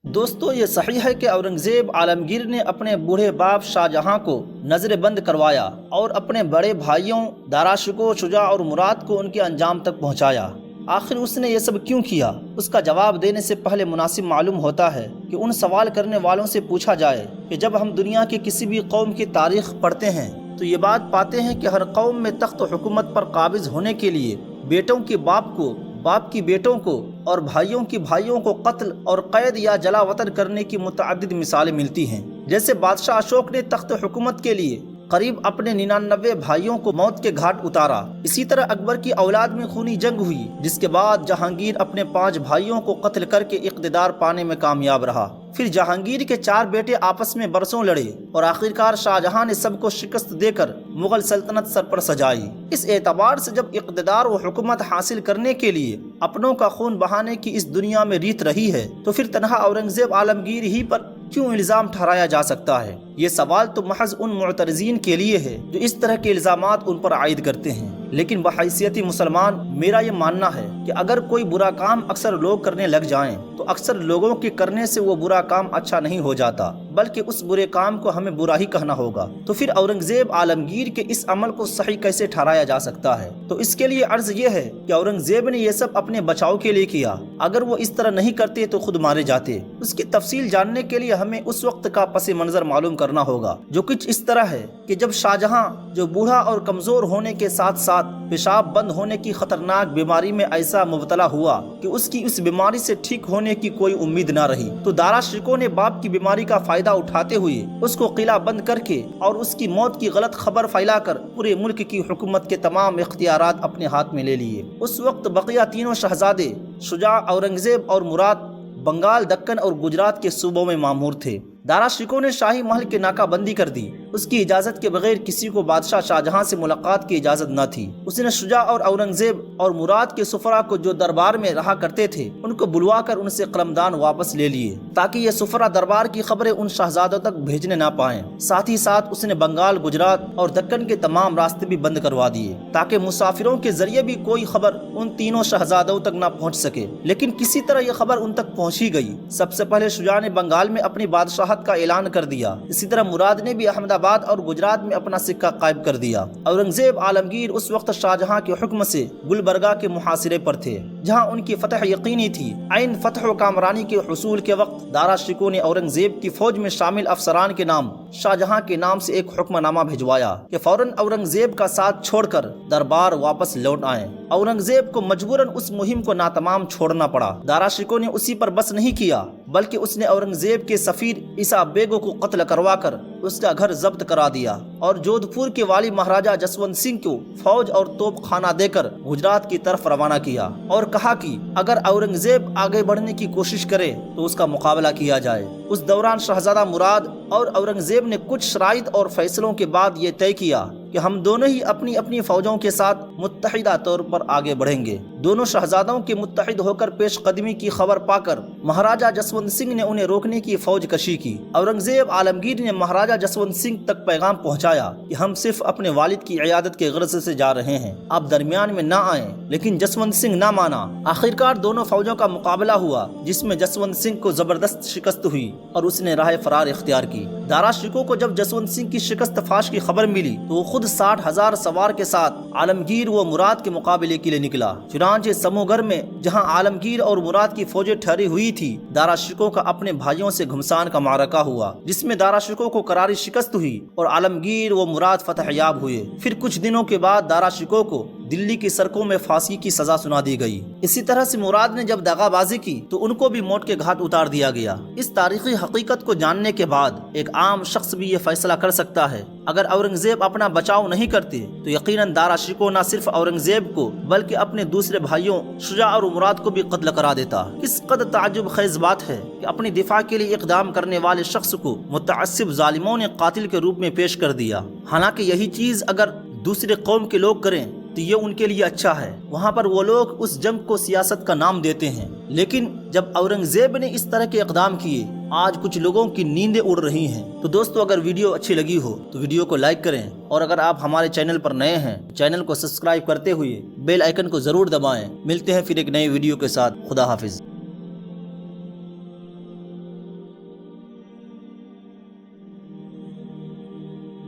دوستو یہ صحیح ہے کہ اورنگزیب عالمگیر نے اپنے بوڑھے باپ شاہجہاں کو نظر بند کروایا اور اپنے بڑے بھائیوں داراشکو، شجاع اور مراد کو ان کے انجام تک پہنچایا۔ آخر اس نے یہ سب کیوں کیا؟ اس کا جواب دینے سے پہلے مناسب معلوم ہوتا ہے کہ ان سوال کرنے والوں سے پوچھا جائے کہ جب ہم دنیا کی کسی بھی قوم کی تاریخ پڑھتے ہیں تو یہ بات پاتے ہیں کہ ہر قوم میں تخت و حکومت پر قابض ہونے کے لیے بیٹوں کے باپ کو، باپ کی بیٹوں کو اور بھائیوں کی بھائیوں کو قتل اور قید یا جلا وطن کرنے کی متعدد مثالیں ملتی ہیں۔ جیسے بادشاہ اشوک نے تخت حکومت کے لیے قریب اپنے 99 بھائیوں کو موت کے گھاٹ اتارا، اسی طرح اکبر کی اولاد میں خونی جنگ ہوئی جس کے بعد جہانگیر اپنے 5 بھائیوں کو قتل کر کے اقتدار پانے میں کامیاب رہا۔ پھر جہانگیر کے 4 بیٹے آپس میں برسوں لڑے اور آخرکار شاہجہاں نے سب کو شکست دے کر مغل سلطنت سر پر سجائی۔ اس اعتبار سے جب اقتدار و حکومت حاصل کرنے کے لیے اپنوں کا خون بہانے کی اس دنیا میں ریت رہی ہے تو پھر تنہا اورنگزیب عالمگیر ہی پر کیوں الزام ٹھہرایا جا سکتا ہے؟ یہ سوال تو محض ان معترضین کے لیے ہے جو اس طرح کے الزامات ان پر عائد کرتے ہیں، لیکن بحیثیت مسلمان میرا یہ ماننا ہے کہ اگر کوئی برا کام اکثر لوگ کرنے لگ جائیں تو اکثر لوگوں کے کرنے سے وہ برا کام اچھا نہیں ہو جاتا، بلکہ اس برے کام کو ہمیں برا ہی کہنا ہوگا۔ تو پھر اورنگزیب عالمگیر کے اس عمل کو صحیح کیسے ٹھہرایا جا سکتا ہے؟ تو اس کے لیے عرض یہ ہے کہ اورنگزیب نے یہ سب اپنے بچاؤ کے لیے کیا، اگر وہ اس طرح نہیں کرتے تو خود مارے جاتے۔ اس کی تفصیل جاننے کے لیے ہمیں اس وقت کا پس منظر معلوم کرنا ہوگا، جو کچھ اس طرح ہے کہ جب شاہجہاں جو بوڑھا اور کمزور ہونے کے ساتھ ساتھ پیشاب بند ہونے کی خطرناک بیماری میں ایسا مبتلا ہوا کہ اس کی اس بیماری سے ٹھیک ہونے کی کوئی امید نہ رہی، تو داراشکو نے باپ کی بیماری کا فائدہ اٹھاتے ہوئے اس کو قلعہ بند کر کے اور اس کی موت کی غلط خبر پھیلا کر پورے ملک کی حکومت کے تمام اختیارات اپنے ہاتھ میں لے لیے۔ اس وقت بقیہ تینوں شہزادے شجاع، اورنگزیب اور مراد بنگال، دکن اور گجرات کے صوبوں میں مامور تھے۔ داراشکو نے شاہی محل کے ناکہ بندی کر دی، اس کی اجازت کے بغیر کسی کو بادشاہ شاہجہاں سے ملاقات کی اجازت نہ تھی۔ اس نے شجاع اور اورنگزیب اور مراد کے سفراء کو جو دربار میں رہا کرتے تھے ان کو بلوا کر ان سے قلمدان واپس لے لیے تاکہ یہ سفراء دربار کی خبریں ان شہزادوں تک بھیجنے نہ پائیں۔ ساتھ ہی ساتھ اس نے بنگال، گجرات اور دکن کے تمام راستے بھی بند کروا دیے تاکہ مسافروں کے ذریعے بھی کوئی خبر ان تینوں شہزادوں تک نہ پہنچ سکے، لیکن کسی طرح یہ خبر ان تک پہنچ ہی گئی۔ سب سے پہلے شجاع نے بنگال میں اپنی بادشاہت کا اعلان کر دیا، اسی طرح مراد نے بھی احمد آباد اور گجرات میں اپنا سکہ قائم کر دیا۔ اورنگزیب عالمگیر اس وقت شاہجہاں کے حکم سے گلبرگہ کے محاصرے پر تھے جہاں ان کی فتح یقینی تھی۔ عین فتح و کامرانی کے حصول کے وقت داراشکو نے اورنگزیب کی فوج میں شامل افسران کے نام شاہجہاں کے نام سے ایک حکم نامہ بھجوایا کہ فوراً اورنگزیب کا ساتھ چھوڑ کر دربار واپس لوٹ آئیں۔ اورنگزیب کو مجبوراً اس مہم کو ناتمام چھوڑنا پڑا۔ داراشکو نے اسی پر بس نہیں کیا بلکہ اس نے اورنگزیب کے سفیر عیسیٰ بیگو کو قتل کروا کر اس کا گھر ضبط کرا دیا اور جودھ پور کے والی مہاراجہ جسونت سنگھ کو فوج اور توپ خانہ دے کر گجرات کی طرف روانہ کیا اور کہا کہ اگر اورنگزیب آگے بڑھنے کی کوشش کرے تو اس کا مقابلہ کیا جائے۔ اس دوران شہزادہ مراد اور اورنگزیب نے کچھ شرائط اور فیصلوں کے بعد یہ طے کیا کہ ہم دونوں ہی اپنی اپنی فوجوں کے ساتھ متحدہ طور پر آگے بڑھیں گے۔ دونوں شہزادوں کے متحد ہو کر پیش قدمی کی خبر پا کر مہاراجہ جسونت سنگھ نے انہیں روکنے کی فوج کشی کی۔ اورنگزیب عالمگیر نے مہاراجہ جسونت سنگھ تک پیغام پہنچایا کہ ہم صرف اپنے والد کی عیادت کے غرض سے جا رہے ہیں، آپ درمیان میں نہ آئیں، لیکن جسونت سنگھ نہ مانا۔ آخرکار دونوں فوجوں کا مقابلہ ہوا جس میں جسونت سنگھ کو زبردست شکست ہوئی اور اس نے راہ فرار اختیار کی۔ داراشکو کو جب جسونت سنگھ کی شکست فاش کی خبر ملی تو وہ خود 60,000 سوار کے ساتھ عالمگیر و مراد کے مقابلے کے لیے نکلا۔ چنانچہ سموگر میں جہاں عالمگیر اور مراد کی فوجیں ٹھہری ہوئی تھی، داراشکو کا اپنے بھائیوں سے گھمسان کا معرکہ ہوا جس میں داراشکو کو کراری شکست ہوئی اور عالمگیر و مراد فتح یاب ہوئے۔ پھر کچھ دنوں کے بعد داراشکو کو دلی کی سڑکوں میں پھانسی کی سزا سنا دی گئی۔ اسی طرح سے مراد نے جب دغا بازی کی تو ان کو بھی موت کے گھاٹ اتار دیا گیا۔ اس تاریخی حقیقت کو جاننے کے بعد ایک عام شخص بھی یہ فیصلہ کر سکتا ہے اگر اورنگزیب اپنا بچاؤ نہیں کرتے تو یقیناً داراشکو نہ صرف اورنگزیب کو بلکہ اپنے دوسرے بھائیوں شجاع اور مراد کو بھی قتل کرا دیتا۔ کس قدر تعجب خیز بات ہے کہ اپنی دفاع کے لیے اقدام کرنے والے شخص کو متعصب ظالموں نے قاتل کے روپ میں پیش کر دیا، حالانکہ یہی چیز اگر دوسرے قوم کے لوگ کریں تو یہ ان کے لیے اچھا ہے۔ وہاں پر وہ لوگ اس جنگ کو سیاست کا نام دیتے ہیں، لیکن جب اورنگزیب نے اس طرح کے اقدام کیے آج کچھ لوگوں کی نیندیں اڑ رہی ہیں۔ تو دوستو اگر ویڈیو اچھی لگی ہو تو ویڈیو کو لائک کریں، اور اگر آپ ہمارے چینل پر نئے ہیں چینل کو سبسکرائب کرتے ہوئے بیل آئیکن کو ضرور دبائیں۔ ملتے ہیں پھر ایک نئی ویڈیو کے ساتھ۔ خدا حافظ۔